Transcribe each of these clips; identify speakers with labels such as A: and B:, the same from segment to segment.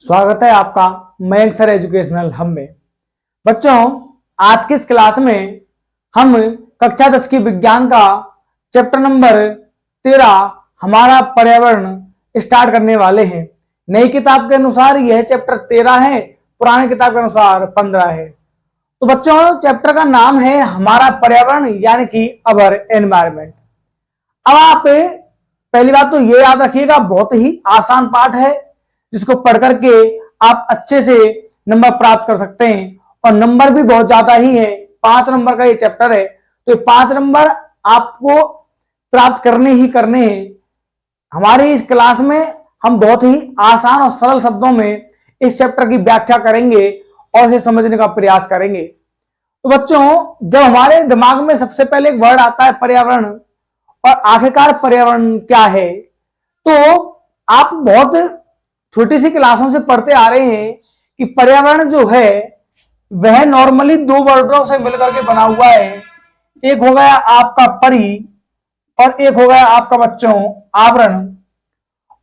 A: स्वागत है आपका मयंक सर एजुकेशनल हब में। बच्चों, आज की इस क्लास में हम कक्षा 10 की विज्ञान का चैप्टर नंबर 13 हमारा पर्यावरण स्टार्ट करने वाले हैं। नई किताब के अनुसार यह चैप्टर 13 है, पुरानी किताब के अनुसार 15 है। तो बच्चों, चैप्टर का नाम है हमारा पर्यावरण यानी कि अवर एनवायरमेंट। अब आप पहली बात तो ये याद रखिएगा, बहुत ही आसान पाठ है जिसको पढ़ करके आप अच्छे से नंबर प्राप्त कर सकते हैं और नंबर भी बहुत ज्यादा ही है। 5 नंबर का ये चैप्टर है, तो 5 नंबर आपको प्राप्त करने ही करने हैं। हमारी इस क्लास में हम बहुत ही आसान और सरल शब्दों में इस चैप्टर की व्याख्या करेंगे और इसे समझने का प्रयास करेंगे। तो बच्चों, जब हमारे दिमाग में सबसे पहले एक वर्ड आता है पर्यावरण और आखिरकार पर्यावरण क्या है, तो आप बहुत छोटी सी क्लासों से पढ़ते आ रहे हैं कि पर्यावरण जो है वह नॉर्मली 2 वर्डों से मिलकर के बना हुआ है। एक हो गया आपका परि और एक हो गया आपका बच्चों आवरण।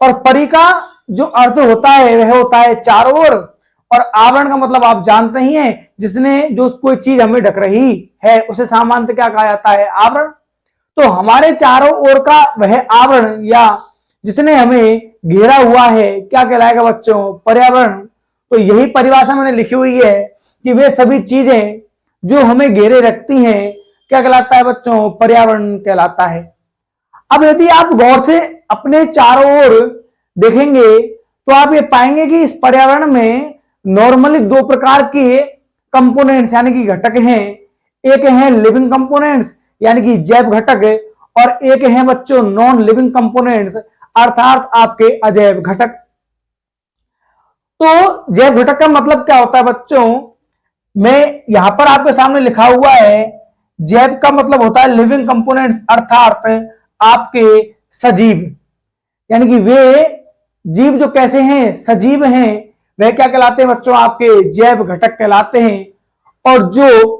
A: और परि का जो अर्थ होता है वह होता है चारों ओर, और आवरण का मतलब आप जानते ही हैं, जिसने जो कोई चीज हमें ढक रही है उसे सामान्यतः क्या कहा जाता है? आवरण। तो हमारे चारों ओर का वह आवरण या जिसने हमें घेरा हुआ है क्या कहलाएगा बच्चों? पर्यावरण। तो यही परिभाषा मैंने लिखी हुई है कि वे सभी चीजें जो हमें घेरे रखती हैं क्या कहलाता है बच्चों? पर्यावरण कहलाता है। अब यदि आप गौर से अपने चारों ओर देखेंगे तो आप ये पाएंगे कि इस पर्यावरण में नॉर्मली 2 प्रकार के कंपोनेंट्स यानी कि घटक हैं। एक है लिविंग कंपोनेंट्स यानी कि जैव घटक, और एक है बच्चों नॉन लिविंग कंपोनेंट्स अर्थात आपके अजैव घटक। तो जैव घटक का मतलब क्या होता है बच्चों? मैं यहां पर आपके सामने लिखा हुआ है, जैव का मतलब होता है लिविंग कंपोनेंट्स अर्थात आपके सजीव, यानी कि वे जीव जो कैसे हैं? सजीव हैं। वह क्या कहलाते हैं बच्चों? आपके जैव घटक कहलाते हैं। और जो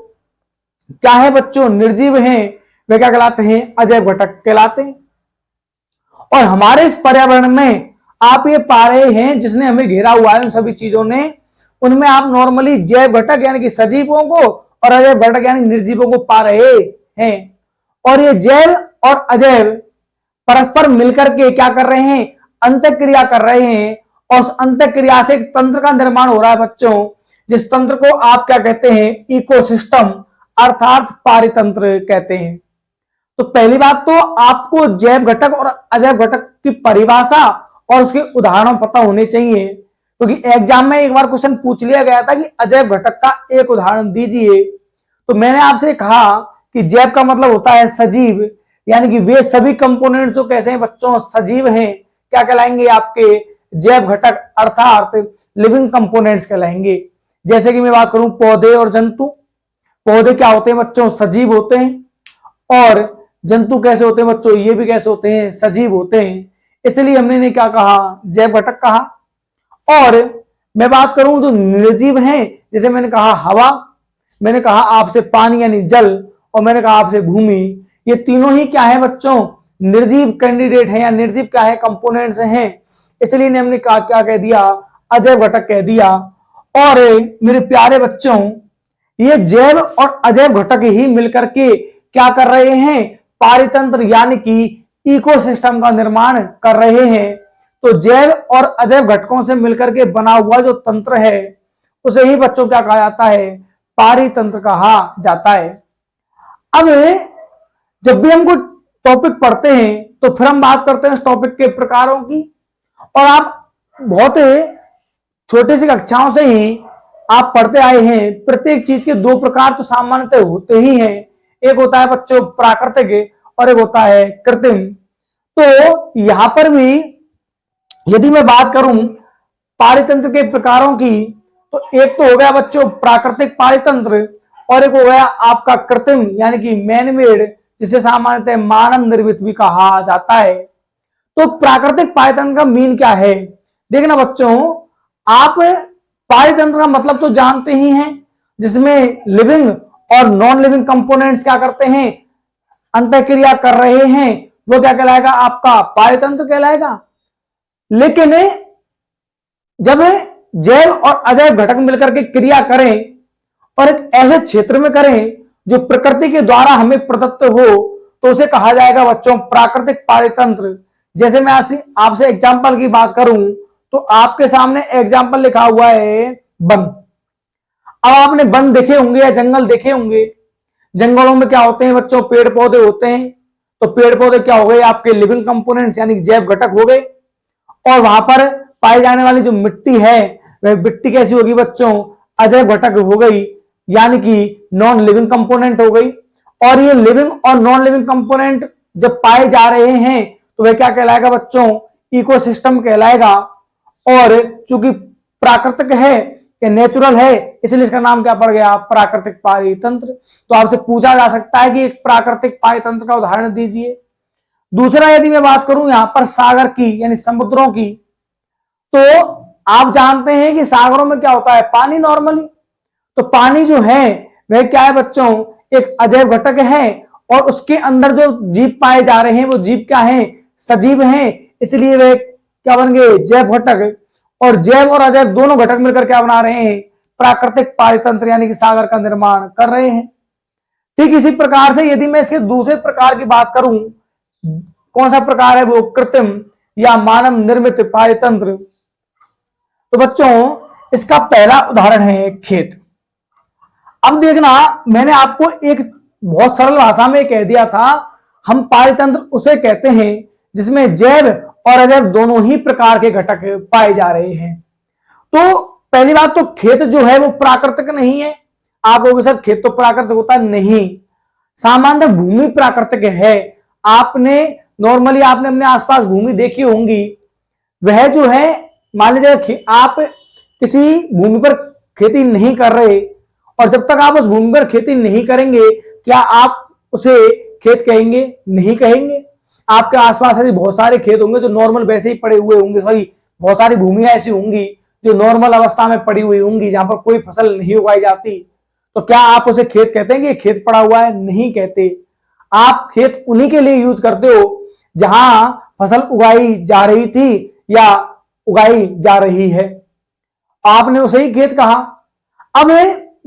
A: क्या है बच्चों? निर्जीव हैं, वे क्या कहलाते हैं? अजैव घटक कहलाते हैं। और हमारे इस पर्यावरण में आप ये पा रहे हैं जिसने हमें घेरा हुआ है उन सभी चीजों ने, उनमें आप नॉर्मली जैव घटक यानी कि सजीवों को और अजैव घटक यानी निर्जीवों को पा रहे हैं। और ये जैव और अजैव परस्पर मिलकर के क्या कर रहे हैं? अंतःक्रिया कर रहे हैं, और उस अंतःक्रिया से एक तंत्र का निर्माण हो रहा है बच्चों, जिस तंत्र को आप क्या कहते हैं? इकोसिस्टम अर्थात पारितंत्र कहते हैं। तो पहली बात तो आपको जैव घटक और अजैव घटक की परिभाषा और उसके उदाहरण पता होने चाहिए, क्योंकि एग्जाम में एक बार क्वेश्चन पूछ लिया गया था कि अजैव घटक का एक उदाहरण दीजिए। तो मैंने आपसे कहा कि जैव का मतलब होता है सजीव, यानी कि वे सभी कंपोनेंट जो कैसे हैं बच्चों? सजीव हैं, क्या कहलाएंगे? आपके जैव घटक अर्थात लिविंग कंपोनेंट्स कहलाएंगे। जैसे कि मैं बात करूं पौधे और जंतु, पौधे क्या होते हैं बच्चों? सजीव होते हैं। और जंतु कैसे होते हैं बच्चों? ये भी कैसे होते हैं? सजीव होते हैं। इसलिए हमने क्या कहा? जैव घटक कहा। और मैं बात करूं जो निर्जीव हैं, जैसे मैंने कहा हवा, मैंने कहा आपसे पानी यानी जल, और मैंने कहा आपसे भूमि, ये तीनों ही क्या है बच्चों? निर्जीव कैंडिडेट है या निर्जीव क्या है? कंपोनेंट्स हैं। इसलिए हमने कहा क्या कह दिया? अजैव घटक कह दिया। और मेरे प्यारे बच्चों, ये जैव और अजैव घटक ही मिलकर के क्या कर रहे हैं? पारितंत्र यानी कि इकोसिस्टम का निर्माण कर रहे हैं। तो जैव और अजैव घटकों से मिलकर के बना हुआ जो तंत्र है उसे ही बच्चों क्या कहा जाता है? पारितंत्र कहा जाता है। अब जब भी हम कोई टॉपिक पढ़ते हैं तो फिर हम बात करते हैं इस टॉपिक के प्रकारों की, और आप बहुत छोटी सी कक्षाओं से ही आप पढ़ते आए हैं प्रत्येक चीज के 2 प्रकार तो सामान्यतः होते ही हैं। एक होता है बच्चों प्राकृतिक और एक होता है कृत्रिम। तो यहां पर भी यदि मैं बात करूं पारितंत्र के प्रकारों की, तो एक तो हो गया बच्चों प्राकृतिक पारितंत्र और एक हो गया आपका कृत्रिम यानी कि मैनमेड, जिसे सामान्यतः मानव निर्मित भी कहा जाता है। तो प्राकृतिक पारितंत्र का मीन क्या है? देखना बच्चों, आप पारितंत्र का मतलब तो जानते ही हैं, जिसमें लिविंग और नॉन लिविंग कंपोनेंट्स क्या करते हैं? अंतःक्रिया कर रहे हैं, वो क्या कहलाएगा? आपका पारितंत्र कहलाएगा। लेकिन जब जैव और अजैव घटक मिलकर के क्रिया करें और एक ऐसे क्षेत्र में करें जो प्रकृति के द्वारा हमें प्रदत्त हो, तो उसे कहा जाएगा बच्चों प्राकृतिक पारितंत्र। जैसे मैं आपसे एग्जाम्पल की बात करूं तो आपके सामने एग्जाम्पल लिखा हुआ है वन। अब आपने वन देखे होंगे या जंगल देखे होंगे। जंगलों में क्या होते हैं बच्चों, पेड़ पौधे होते हैं। तो पेड़ पौधे क्या हो गए, आपके लिविंग कंपोनेंट्स यानी जैव घटक हो गए। और वहां पर पाई जाने वाली जो मिट्टी है वह मिट्टी कैसी होगी बच्चों, अजैव घटक हो गई, यानी कि नॉन लिविंग कंपोनेंट हो गई। और ये लिविंग और नॉन लिविंग कंपोनेंट जब पाए जा रहे हैं तो वह क्या कहलाएगा बच्चों, इकोसिस्टम कहलाएगा। और चूंकि प्राकृतिक है या नेचुरल है, इसलिए इसका नाम क्या पड़ गया, प्राकृतिक पारितंत्र। तो आपसे पूछा जा सकता है कि एक प्राकृतिक पारितंत्र का उदाहरण दीजिए। दूसरा यदि मैं बात करूं यहां पर सागर की यानी समुद्रों की, तो आप जानते हैं कि सागरों में क्या होता है, पानी नॉर्मली। तो पानी जो है वह क्या है बच्चों, एक अजैव घटक है और उसके अंदर जो जीव पाए जा रहे हैं वो जीव क्या है, सजीव हैं। इसलिए वे क्या बन गए, जैव घटक। और जैव और अजैव दोनों घटक मिलकर क्या बना रहे हैं, प्राकृतिक पारितंत्र यानी कि सागर का निर्माण कर रहे हैं। ठीक इसी प्रकार से यदि मैं इसके दूसरे प्रकार की बात करूं, कौन सा प्रकार है वो, कृत्रिम या मानव निर्मित पारितंत्र। तो बच्चों इसका पहला उदाहरण है खेत। अब देखना, मैंने आपको एक बहुत सरल भाषा में कह दिया था, हम पारितंत्र उसे कहते हैं जिसमें जैव और अजैव दोनों ही प्रकार के घटक पाए जा रहे हैं। तो पहली बात तो खेत जो है वो प्राकृतिक नहीं है। आप लोगों के साथ खेत तो प्राकृतिक होता नहीं, सामान्य भूमि प्राकृतिक है। आपने नॉर्मली आपने अपने आसपास भूमि देखी होंगी, वह जो है मान लीजिए आप किसी भूमि पर खेती नहीं कर रहे, और जब तक आप उस भूमि पर खेती नहीं करेंगे क्या आप उसे खेत कहेंगे, नहीं कहेंगे। आपके आसपास ऐसे बहुत सारे खेत होंगे जो नॉर्मल वैसे ही पड़े हुए होंगे, सॉरी बहुत सारी भूमियां ऐसी होंगी जो नॉर्मल अवस्था में पड़ी हुई होंगी जहां पर कोई फसल नहीं उगाई जाती। तो क्या आप उसे खेत कहते हैं कि खेत पड़ा हुआ है, नहीं कहते। आप खेत उन्हीं के लिए यूज करते हो जहां फसल उगाई जा रही थी या उगाई जा रही है, आपने उसे ही खेत कहा। अब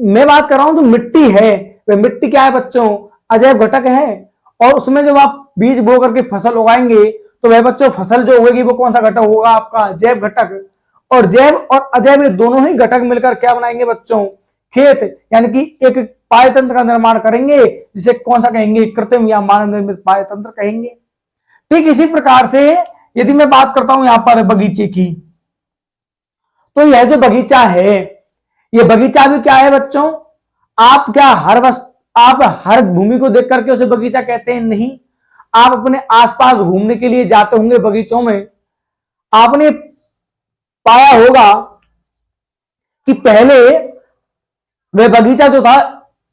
A: मैं बात कर रहा हूं जो मिट्टी है, वह मिट्टी क्या है बच्चों, अजैव घटक है। और उसमें जब आप बीज बो करके फसल उगाएंगे तो वह बच्चों फसल जो होगी वो कौन सा घटक होगा, आपका जैव घटक। और जैव और अजैव दोनों ही घटक मिलकर क्या बनाएंगे बच्चों, खेत, यानी कि एक पारितंत्र का निर्माण करेंगे जिसे कौन सा कहेंगे, कृत्रिम या मानव निर्मित पारितंत्र कहेंगे। ठीक इसी प्रकार से यदि मैं बात करता हूं यहां पर बगीचे की, तो यह जो बगीचा है, यह बगीचा भी क्या है बच्चों, आप क्या आप हर भूमि को देख करके उसे बगीचा कहते हैं, नहीं। आप अपने आसपास घूमने के लिए जाते होंगे बगीचों में, आपने पाया होगा कि पहले वह बगीचा जो था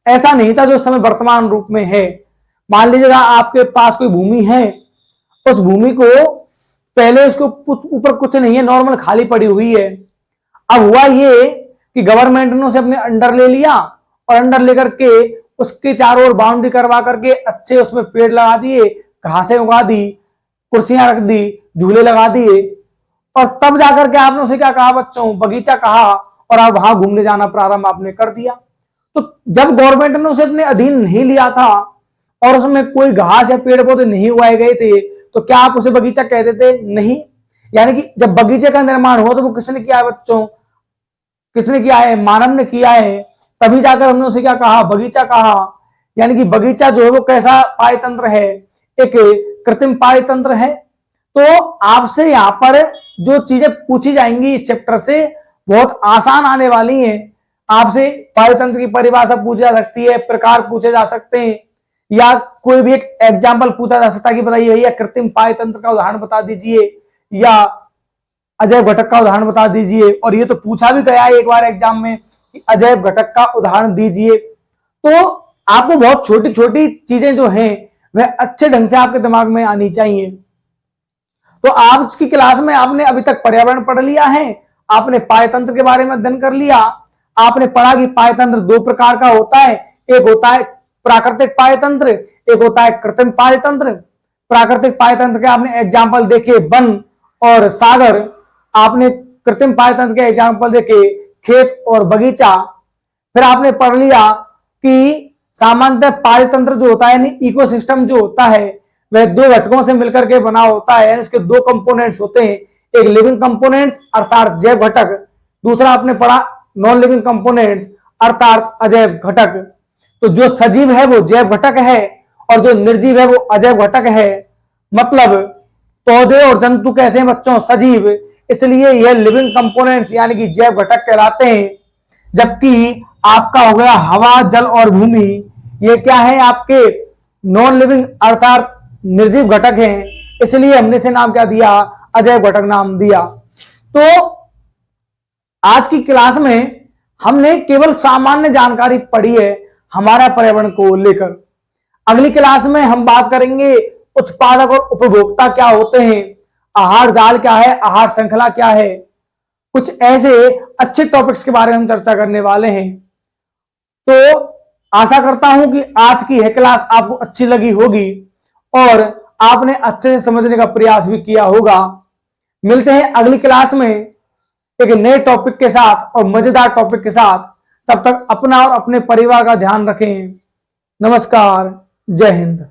A: ऐसा नहीं था जो समय वर्तमान रूप में है। मान लीजिएगा आपके पास कोई भूमि है, उस भूमि को पहले उसको ऊपर कुछ नहीं है, नॉर्मल खाली पड़ी हुई है। अब हुआ ये कि गवर्नमेंट ने उसे अपने अंडर ले लिया और अंडर लेकर के उसके चारों ओर बाउंड्री करवा करके अच्छे उसमें पेड़ लगा दिए, घासें उगा दी, कुर्सियां रख दी, झूले लगा दिए, और तब जाकर के आपने उसे क्या कहा बच्चों, बगीचा कहा। और आप वहां घूमने जाना प्रारंभ आपने कर दिया। तो जब गवर्नमेंट ने उसे अपने अधीन नहीं लिया था और उसमें कोई घास या पेड़ पौधे नहीं उगाए गए थे, तो क्या आप उसे बगीचा कहते थे, नहीं। यानी कि जब बगीचे का निर्माण हुआ तो वो किसने किया है बच्चों, किसने किया है, मानव ने किया है। तभी जाकर हमने उसे क्या कहा, बगीचा कहा। यानी कि बगीचा जो है वो कैसा पारितंत्र है, एक कृत्रिम पारितंत्र है। तो आपसे यहां पर जो चीजें पूछी जाएंगी इस चैप्टर से बहुत आसान आने वाली हैं। आपसे पारितंत्र की परिभाषा पूछी जा सकती है, प्रकार पूछे जा सकते हैं, या कोई भी एक एग्जाम्पल पूछा जा सकता है कि बताइए भैया कृत्रिम पारितंत्र का उदाहरण बता दीजिए या अजैव घटक का उदाहरण बता दीजिए। और ये तो पूछा भी गया है एक बार एग्जाम में कि अजैव घटक का उदाहरण दीजिए। तो आपको बहुत छोटी छोटी चीजें जो हैं वह अच्छे ढंग से आपके दिमाग में आनी चाहिए। तो आज की क्लास में आपने अभी तक पर्यावरण पढ़ लिया है, आपने पारितंत्र के बारे में अध्ययन कर लिया, आपने पढ़ा कि पारितंत्र दो प्रकार का होता है, एक होता है प्राकृतिक पारितंत्र, एक होता है कृत्रिम पारितंत्र। प्राकृतिक पारितंत्र के आपने एग्जाम्पल देखे वन और सागर, आपने कृत्रिम पाचन के एग्जाम्पल देखे, खेत और बगीचा। फिर आपने पढ़ लिया कि सामान्यतः पाचन जो होता है यानी इकोसिस्टम जो होता है वह दो घटकों से मिलकर के बना होता है, यानी इसके दो कंपोनेंट्स होते हैं, एक लिविंग कंपोनेंट्स अर्थात जैव घटक, दूसरा आपने पढ़ा नॉन लिविंग कंपोनेंट्स अर्थात अजैव घटक। तो जो सजीव है वो जैव घटक है और जो निर्जीव है वो अजैव घटक है। मतलब पौधे और जंतु कैसे हैं बच्चों? सजीव, इसलिए यह लिविंग कंपोनेंट्स यानी कि जैव घटक कहलाते हैं। जबकि आपका हो गया हवा, जल और भूमि, ये क्या है? आपके नॉन लिविंग अर्थात निर्जीव घटक हैं, इसलिए हमने इसे नाम क्या दिया? अजैव घटक नाम दिया। तो आज की क्लास में हमने केवल सामान्य जानकारी पढ़ी है हमारा पर्यावरण को लेकर। अगली क्लास में हम बात करेंगे उत्पादक और उपभोक्ता क्या होते हैं, आहार जाल क्या है, आहार श्रृंखला क्या है, कुछ ऐसे अच्छे टॉपिक्स के बारे में हम चर्चा करने वाले हैं। तो आशा करता हूं कि आज की यह क्लास आपको अच्छी लगी होगी और आपने अच्छे से समझने का प्रयास भी किया होगा। मिलते हैं अगली क्लास में एक नए टॉपिक के साथ और मजेदार टॉपिक के साथ। तब तक अपना और अपने परिवार का ध्यान रखें। नमस्कार, जय हिंद।